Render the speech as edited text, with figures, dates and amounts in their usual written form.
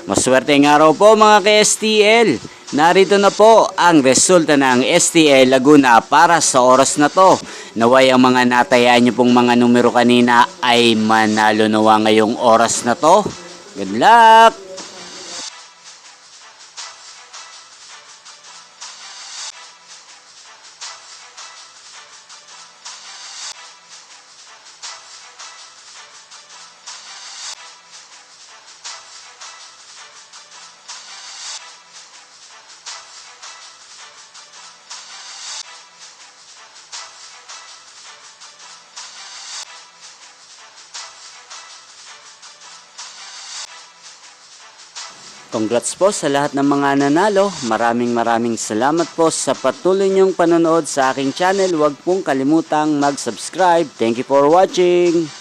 Maswerteng araw po mga ka-STL. Narito na po ang resulta ng STL Laguna para sa oras na to. Naway ang mga natayaan nyo pong mga numero kanina ay manalo nawa ngayong oras na to. Good luck! Congrats po sa lahat ng mga nanalo. Maraming salamat po sa patuloy niyong panonood sa aking channel. Huwag pong kalimutang mag-subscribe. Thank you for watching.